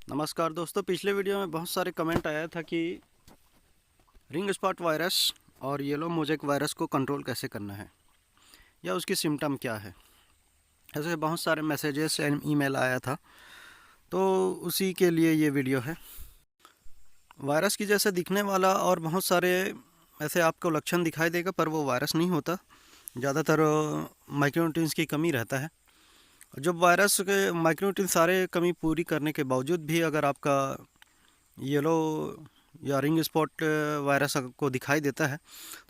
नमस्कार दोस्तों, पिछले वीडियो में बहुत सारे कमेंट आया था कि रिंग स्पॉट वायरस और येलो मोज़ेक वायरस को कंट्रोल कैसे करना है या उसकी सिम्टम क्या है। ऐसे बहुत सारे मैसेजेस एंड ईमेल आया था, तो उसी के लिए ये वीडियो है। वायरस की जैसे दिखने वाला और बहुत सारे ऐसे आपको लक्षण दिखाई देगा, पर वो वायरस नहीं होता। ज़्यादातर माइक्रोन्यूट्रिएंट्स की कमी रहता है। जब वायरस के माइक्रोन्यूट्रिएंट्स सारे कमी पूरी करने के बावजूद भी अगर आपका येलो या रिंग स्पॉट वायरस को दिखाई देता है,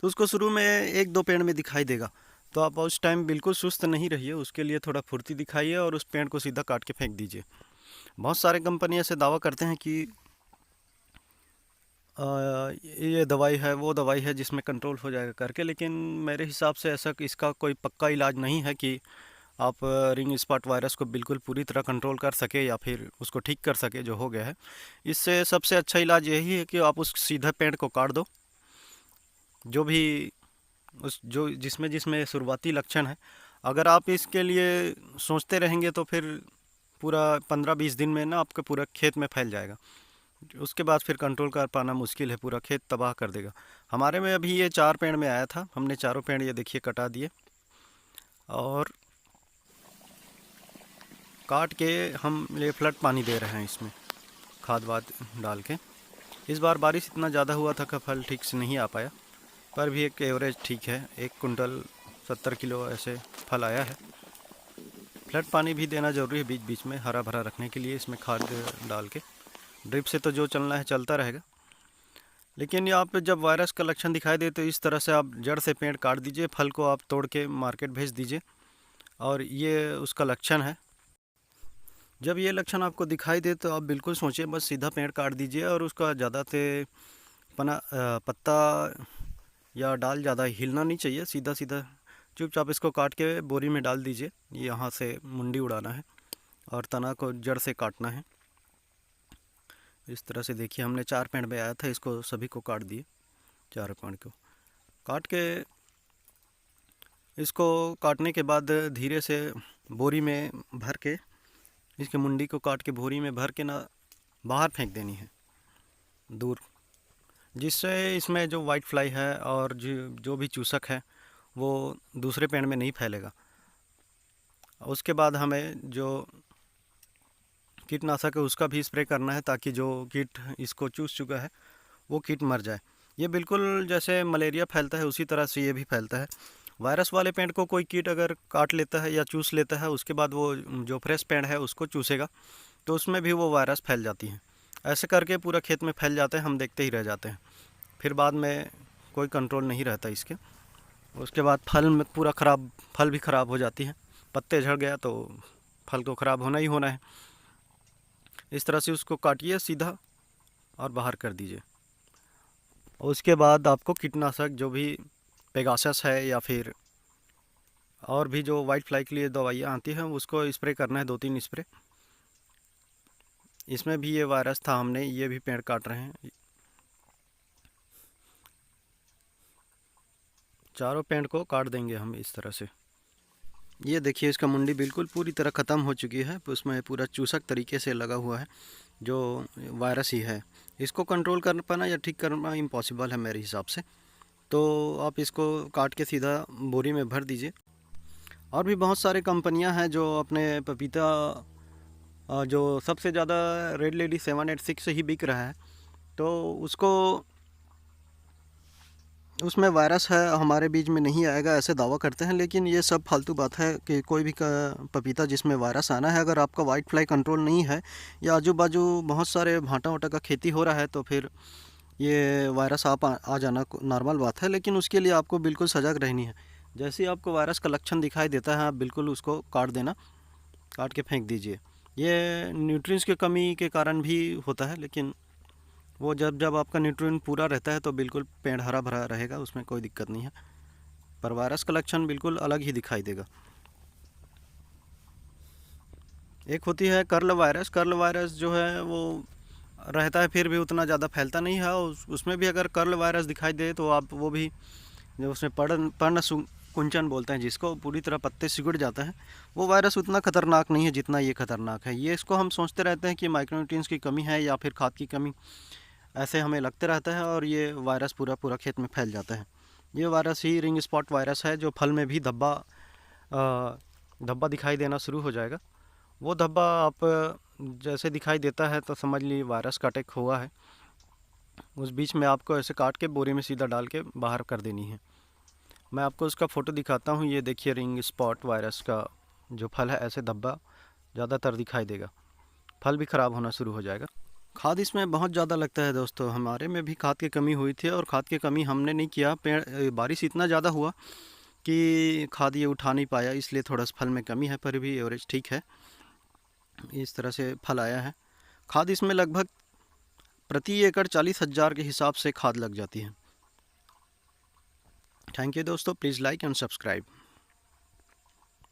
तो उसको शुरू में एक दो पेड़ में दिखाई देगा, तो आप उस टाइम बिल्कुल सुस्त नहीं रहिए। उसके लिए थोड़ा फुर्ती दिखाइए और उस पेड़ को सीधा काट के फेंक दीजिए। बहुत सारे कंपनी ऐसे दावा करते हैं कि ये दवाई है, वो दवाई है जिसमें कंट्रोल हो जाएगा करके, लेकिन मेरे हिसाब से ऐसा इसका कोई पक्का इलाज नहीं है कि आप रिंग स्पॉट वायरस को बिल्कुल पूरी तरह कंट्रोल कर सके या फिर उसको ठीक कर सके जो हो गया है। इससे सबसे अच्छा इलाज यही है कि आप उस सीधा पेड़ को काट दो। जो भी उस जो जिसमें जिसमें शुरुआती लक्षण है, अगर आप इसके लिए सोचते रहेंगे तो फिर पूरा 15-20 दिन में ना आपके पूरा खेत में फैल जाएगा। उसके बाद फिर कंट्रोल कर पाना मुश्किल है, पूरा खेत तबाह कर देगा। हमारे में अभी ये 4 पेड़ में आया था, हमने चारों पेड़ ये देखिए कटा दिए और काट के हम ये फ्लड पानी दे रहे हैं इसमें खाद वाद डाल के। इस बार बारिश इतना ज़्यादा हुआ था कि फल ठीक से नहीं आ पाया, पर भी एक एवरेज ठीक है। 1 कुंटल 70 किलो ऐसे फल आया है। फ्लड पानी भी देना ज़रूरी है बीच बीच में, हरा भरा रखने के लिए इसमें खाद डाल के। ड्रिप से तो जो चलना है चलता रहेगा, लेकिन यहाँ पे जब वायरस का लक्षण दिखाई दे तो इस तरह से आप जड़ से पेड़ काट दीजिए, फल को आप तोड़ के मार्केट भेज दीजिए, और ये उसका लक्षण है। जब ये लक्षण आपको दिखाई दे तो आप बिल्कुल सोचिए, बस सीधा पेड़ काट दीजिए और उसका ज़्यादा से पत्ता या डाल ज़्यादा हिलना नहीं चाहिए। सीधा सीधा चुपचाप इसको काट के बोरी में डाल दीजिए। यहाँ से मुंडी उड़ाना है और तना को जड़ से काटना है। इस तरह से देखिए, हमने 4 पेड़ में आया था, इसको सभी को काट दिए। 4 पेड़ को काट के इसको काटने के बाद धीरे से बोरी में भर के, इसकी मुंडी को काट के बोरी में भर के ना बाहर फेंक देनी है दूर, जिससे इसमें जो वाइट फ्लाई है और जो भी चूसक है वो दूसरे पेड़ में नहीं फैलेगा। उसके बाद हमें जो कीटनाशक है उसका भी स्प्रे करना है, ताकि जो कीट इसको चूस चुका है वो कीट मर जाए। ये बिल्कुल जैसे मलेरिया फैलता है उसी तरह से ये भी फैलता है। वायरस वाले पेड़ को कोई कीट अगर काट लेता है या चूस लेता है, उसके बाद वो जो फ्रेश पेड़ है उसको चूसेगा, तो उसमें भी वो वायरस फैल जाती है। ऐसे करके पूरा खेत में फैल जाते हैं, हम देखते ही रह जाते हैं। फिर बाद में कोई कंट्रोल नहीं रहता इसके। उसके बाद फल में पूरा ख़राब, फल भी ख़राब हो जाती है। पत्ते झड़ गया तो फल को ख़राब होना ही होना है। इस तरह से उसको काटिए सीधा और बाहर कर दीजिए। और उसके बाद आपको कीटनाशक जो भी पेगासस है या फिर और भी जो वाइट फ्लाई के लिए दवाइयाँ आती हैं उसको स्प्रे करना है, 2-3 स्प्रे। इसमें भी ये वायरस था, हमने ये भी पेड़ काट रहे हैं। चारों पेड़ को काट देंगे हम इस तरह से। ये देखिए, इसका मुंडी बिल्कुल पूरी तरह ख़त्म हो चुकी है, उसमें पूरा चूसक तरीके से लगा हुआ है, जो वायरस ही है। इसको कंट्रोल कर पाना या ठीक करना इम्पॉसिबल है मेरे हिसाब से। तो आप इसको काट के सीधा बोरी में भर दीजिए। और भी बहुत सारे कंपनियां हैं जो अपने पपीता जो सबसे ज़्यादा रेड लेडी 786 से ही बिक रहा है, तो उसको उसमें वायरस है, हमारे बीज में नहीं आएगा ऐसे दावा करते हैं। लेकिन ये सब फालतू बात है कि कोई भी पपीता जिसमें वायरस आना है, अगर आपका वाइट फ्लाई कंट्रोल नहीं है या आजू बाजू बहुत सारे भाटा वाटा का खेती हो रहा है, तो फिर ये वायरस आ जाना नॉर्मल बात है। लेकिन उसके लिए आपको बिल्कुल सजग रहनी है। जैसे ही आपको वायरस का लक्षण दिखाई देता है, आप बिल्कुल उसको काट देना, काट के फेंक दीजिए। ये न्यूट्रिएंट्स की कमी के कारण भी होता है, लेकिन वो जब जब आपका न्यूट्रिएंट पूरा रहता है तो बिल्कुल पेड़ हरा भरा रहेगा, उसमें कोई दिक्कत नहीं है। पर वायरस का लक्षण बिल्कुल अलग ही दिखाई देगा। एक होती है कर्ल वायरस। कर्ल वायरस जो है वो रहता है, फिर भी उतना ज़्यादा फैलता नहीं है। उसमें भी अगर कर्ल वायरस दिखाई दे तो आप वो भी, जब उसमें कुंचन बोलते हैं जिसको, पूरी तरह पत्ते सिकुड़ जाता है, वो वायरस उतना खतरनाक नहीं है जितना ये खतरनाक है। ये इसको हम सोचते रहते हैं कि माइक्रोन्यूट्रिएंट्स की कमी है या फिर खाद की कमी, ऐसे हमें लगते रहता है और ये वायरस पूरा खेत में फैल जाता है। ये वायरस ही रिंग स्पॉट वायरस है, जो फल में भी धब्बा दिखाई देना शुरू हो जाएगा। वो धब्बा आप जैसे दिखाई देता है तो समझ लीजिए वायरस का अटैक हुआ है। उस बीच में आपको ऐसे काट के बोरे में सीधा डाल के बाहर कर देनी है। मैं आपको उसका फ़ोटो दिखाता हूँ। ये देखिए रिंग स्पॉट वायरस का जो फल है, ऐसे धब्बा ज़्यादातर दिखाई देगा, फल भी ख़राब होना शुरू हो जाएगा। खाद इसमें बहुत ज़्यादा लगता है दोस्तों। हमारे में भी खाद की कमी हुई थी और खाद की कमी हमने नहीं किया, बारिश इतना ज़्यादा हुआ कि खाद ये उठा नहीं पाया, इसलिए थोड़ा सा फल में कमी है, पर भी एवरेज ठीक है। इस तरह से फल आया है। खाद इसमें लगभग प्रति एकड़ 40,000 के हिसाब से खाद लग जाती है। थैंक यू दोस्तों, प्लीज़ लाइक एंड सब्सक्राइब।